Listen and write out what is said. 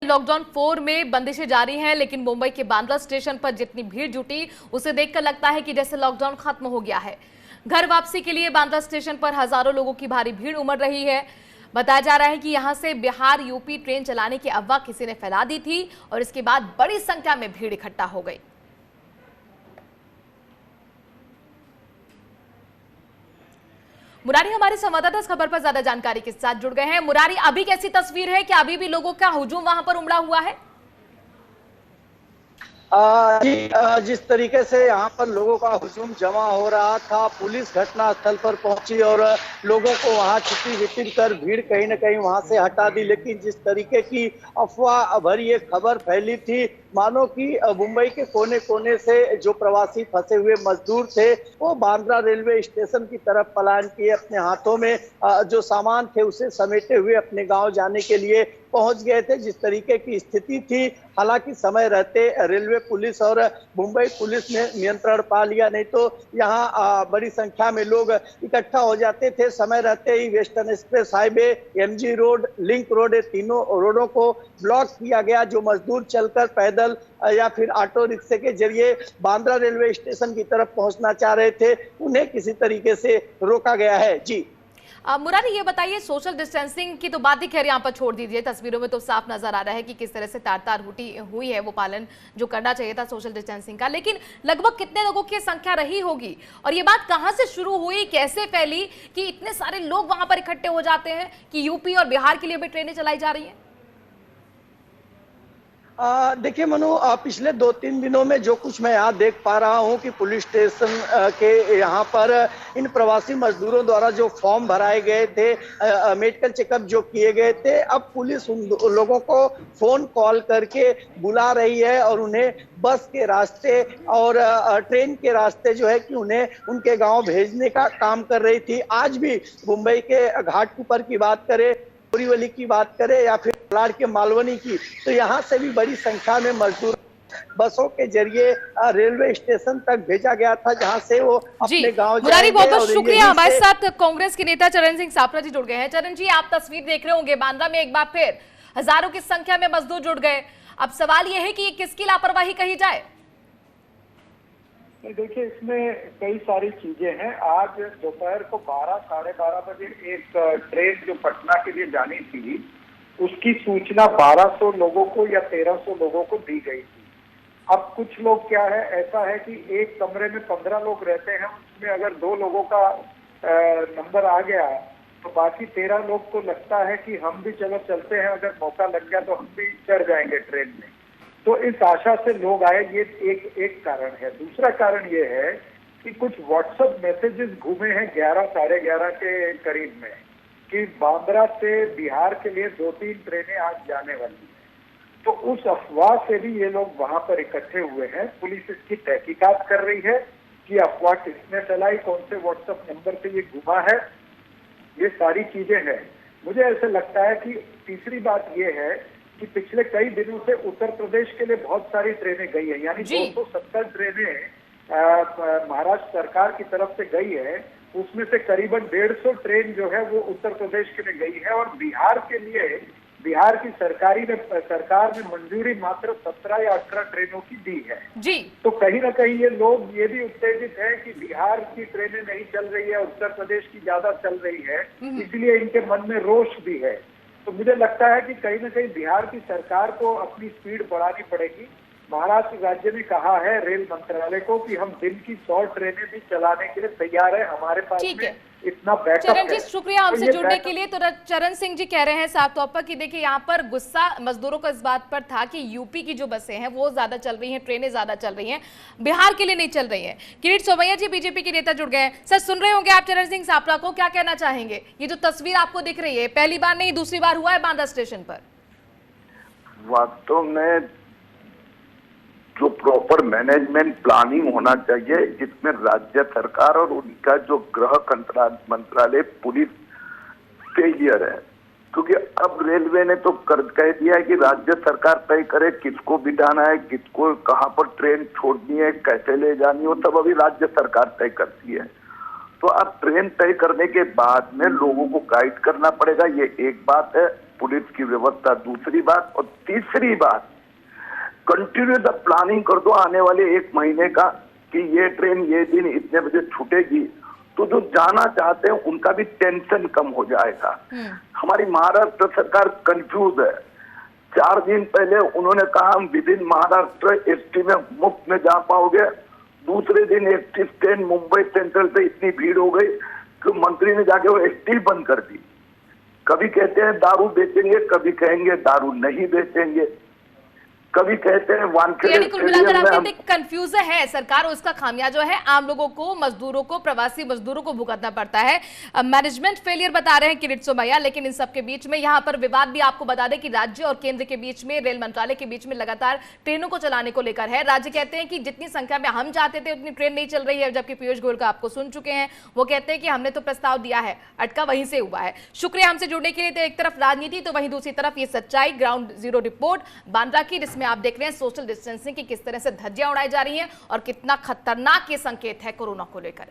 Lockdown 4 में बंदिशें जारी हैं, लेकिन मुंबई के बांद्रा स्टेशन पर जितनी भीड़ जुटी उसे देखकर लगता है कि जैसे लॉकडाउन खत्म हो गया है। घर वापसी के लिए बांद्रा स्टेशन पर हजारों लोगों की भारी भीड़ उमड़ रही है। बताया जा रहा है कि यहां से बिहार यूपी ट्रेन चलाने की अफवाह किसी ने फैला दी थी और इसके बाद बड़ी संख्या में भीड़ इकट्ठा हो गई। मुरारी हमारे संवाददाता इस खबर पर ज्यादा जानकारी के साथ जुड़ गए हैं। मुरारी, अभी कैसी तस्वीर है? क्या अभी भी लोगों का हुजूम वहां पर उमड़ा हुआ है? जिस तरीके से यहाँ पर लोगों का हुजूम जमा हो रहा था, पुलिस घटनास्थल पर पहुंची और लोगों को वहां छुट्टी विटिर कर भीड़ कहीं न कहीं वहां से हटा दी। लेकिन जिस तरीके की अफवाह भरी एक खबर फैली थी, मानो कि मुंबई के कोने कोने से जो प्रवासी फंसे हुए मजदूर थे वो बांद्रा रेलवे स्टेशन की तरफ पलायन किए, अपने हाथों में जो सामान थे उसे समेटे हुए अपने गांव जाने के लिए पहुंच गए थे। जिस तरीके की स्थिति थी, हालांकि समय रहते रेलवे पुलिस और मुंबई पुलिस ने नियंत्रण पा लिया, नहीं तो यहाँ बड़ी संख्या में लोग इकट्ठा हो जाते थे। समय रहते ही western express highway, MG road, link road, ये तीनों रोडों को ब्लॉक किया गया। जो मजदूर चलकर पैदल या फिर ऑटो रिक्शे के जरिए बांद्रा रेलवे स्टेशन की तरफ पहुंचना चाह रहे थे, उन्हें किसी तरीके से रोका गया है। जी मुरारी, ये बताइए, सोशल डिस्टेंसिंग की तो बात ही खैर यहाँ पर छोड़ दीजिए, तस्वीरों में तो साफ नजर आ रहा है कि किस तरह से तार तार हुई है वो पालन जो करना चाहिए था सोशल डिस्टेंसिंग का। लेकिन लगभग कितने लोगों की संख्या रही होगी और ये बात कहां से शुरू हुई, कैसे फैली कि इतने सारे लोग वहां पर इकट्ठे हो जाते हैं कि यूपी और बिहार के लिए भी ट्रेनें चलाई जा रही हैं? देखिए मनु, पिछले 2-3 दिनों में जो कुछ मैं यहाँ देख पा रहा हूँ कि पुलिस स्टेशन के यहाँ पर इन प्रवासी मजदूरों द्वारा जो फॉर्म भराए गए थे, मेडिकल चेकअप जो किए गए थे, अब पुलिस उन लोगों को फोन कॉल करके बुला रही है और उन्हें बस के रास्ते और ट्रेन के रास्ते जो है कि उन्हें उनके गाँव भेजने का काम कर रही थी। आज भी मुंबई के घाटकोपर की बात करें, बोरीवली की बात करें या फिर लाड़ के मालवनी की, तो यहाँ से भी बड़ी संख्या में मजदूर बसों के जरिए रेलवे स्टेशन तक भेजा गया था, जहां से वो अपने गांव जाएंगे। मुरारी, बहुत बहुत शुक्रिया। हमारे साथ कांग्रेस के नेता चरण सिंह सापरा जी जुड़ गए हैं। चरण जी, आप तस्वीर देख रहे होंगे, बांद्रा में एक बार फिर हजारों की संख्या में मजदूर जुड़ गए। अब सवाल यह है कि ये किसकी लापरवाही कही जाए? देखिए, इसमें कई सारी चीजें हैं। आज दोपहर को 12-12:30 बजे एक ट्रेन जो पटना के लिए जानी थी, उसकी सूचना 1200 लोगों को या 1300 लोगों को दी गई थी। अब कुछ लोग क्या है, ऐसा है कि एक कमरे में 15 लोग रहते हैं, उसमें अगर 2 लोगों का नंबर आ गया तो बाकी 13 लोग को लगता है कि हम भी चलो चलते हैं, अगर मौका लग गया तो हम भी चढ़ जाएंगे ट्रेन में। तो इस आशा से लोग आए, ये एक कारण है। दूसरा कारण ये है कि कुछ व्हाट्सएप मैसेजेस घूमे हैं 11-11:30 के करीब में कि बांद्रा से बिहार के लिए 2-3 ट्रेनें आज जाने वाली हैं। तो उस अफवाह से भी ये लोग वहां पर इकट्ठे हुए हैं। पुलिस इसकी तहकीकात कर रही है कि अफवाह किसने फैलाई, कौन से व्हाट्सएप नंबर से ये घुमा है, ये सारी चीजें हैं। मुझे ऐसा लगता है कि तीसरी बात ये है कि पिछले कई दिनों से उत्तर प्रदेश के लिए बहुत सारी ट्रेनें गई है, यानी 270 ट्रेनें महाराष्ट्र सरकार की तरफ से गई है। उसमें से करीबन 150 ट्रेन जो है वो उत्तर प्रदेश के लिए गई है और बिहार के लिए बिहार की सरकार ने मंजूरी मात्र 17 या 18 ट्रेनों की दी है। जी, तो कहीं ना कहीं ये लोग ये भी उत्तेजित है कि बिहार की ट्रेनें नहीं चल रही है, उत्तर प्रदेश की ज्यादा चल रही है, इसलिए इनके मन में रोष भी है। तो मुझे लगता है कि कहीं ना कहीं बिहार की सरकार को अपनी स्पीड बढ़ानी पड़ेगी। महाराष्ट्र राज्य ने कहा है रेल मंत्रालय को कि हम दिन की 100 ट्रेनें भी चलाने के लिए तैयार है, हमारे पास में इतना बैकअप है। चरण जी, शुक्रिया हमसे जुड़ने के लिए। तो चरण सिंह जी कह रहे हैं साफ तौर पर कि देखिए, यहाँ पर गुस्सा मजदूरों का इस बात पर था कि यूपी की जो बसें हैं वो ज्यादा चल रही हैं, ट्रेनें ज्यादा चल रही हैं, बिहार के लिए नहीं चल रही हैं। किरीट सोमैया जी बीजेपी के नेता जुड़ गए हैं। सर, सुन रहे होंगे आप चरण सिंह सापरा को, क्या कहना चाहेंगे? ये जो तस्वीर आपको दिख रही है, पहली बार नहीं दूसरी बार हुआ है बांद्रा स्टेशन पर। वास्तव में जो प्रॉपर मैनेजमेंट प्लानिंग होना चाहिए, जिसमें राज्य सरकार और उनका जो गृह मंत्रालय पुलिस फेलियर है। क्योंकि अब रेलवे ने तो कह दिया है कि राज्य सरकार तय करे किसको बिठाना है, किसको कहां पर ट्रेन छोड़नी है, कैसे ले जानी हो, तब अभी राज्य सरकार तय करती है। तो अब ट्रेन तय करने के बाद में लोगों को गाइड करना पड़ेगा, ये एक बात है। पुलिस की व्यवस्था दूसरी बात, और तीसरी बात कंटिन्यू द प्लानिंग कर दो आने वाले 1 महीने का कि ये ट्रेन ये दिन इतने बजे छूटेगी, तो जो जाना चाहते हैं उनका भी टेंशन कम हो जाएगा। हमारी महाराष्ट्र सरकार कंफ्यूज है। 4 दिन पहले उन्होंने कहा हम विद इन महाराष्ट्र एसटी में मुफ्त में जा पाओगे, दूसरे दिन एसटी ट्रेन मुंबई सेंट्रल पे इतनी भीड़ हो गई कि मंत्री ने जाके वो एसटी बंद कर दी। कभी कहते हैं दारू बेचेंगे, कभी कहेंगे दारू नहीं बेचेंगे, कभी कहते हैं वानखेड़े यानी कुल मिलाकर आप स्टेडियम में कहते हैं कंफ्यूज है सरकार, और उसका खामिया जो है आम लोगों को, मजदूरों को, प्रवासी मजदूरों को भुगतना पड़ता है। मैनेजमेंट फेलियर बता रहे हैं किरीट सोमैया, लेकिन इन सब के बीच में यहाँ पर विवाद भी आपको बता दें कि राज्य और केंद्र के बीच में, रेल मंत्रालय के बीच में लगातार ट्रेनों को चलाने को लेकर है। राज्य कहते हैं कि जितनी संख्या में हम चाहते थे उतनी ट्रेन नहीं चल रही है, जबकि पीयूष गोयल का आपको सुन चुके हैं, वो कहते हैं कि हमने तो प्रस्ताव दिया है, अटका वहीं से हुआ है। शुक्रिया हमसे जुड़ने के लिए। तो एक तरफ राजनीति तो वहीं दूसरी तरफ ये सच्चाई, ग्राउंड जीरो रिपोर्ट बांद्रा की, जिसमें आप देख रहे हैं सोशल डिस्टेंसिंग की किस तरह से धज्जियां उड़ाई जा रही हैं और कितना खतरनाक ये संकेत है कोरोना को लेकर।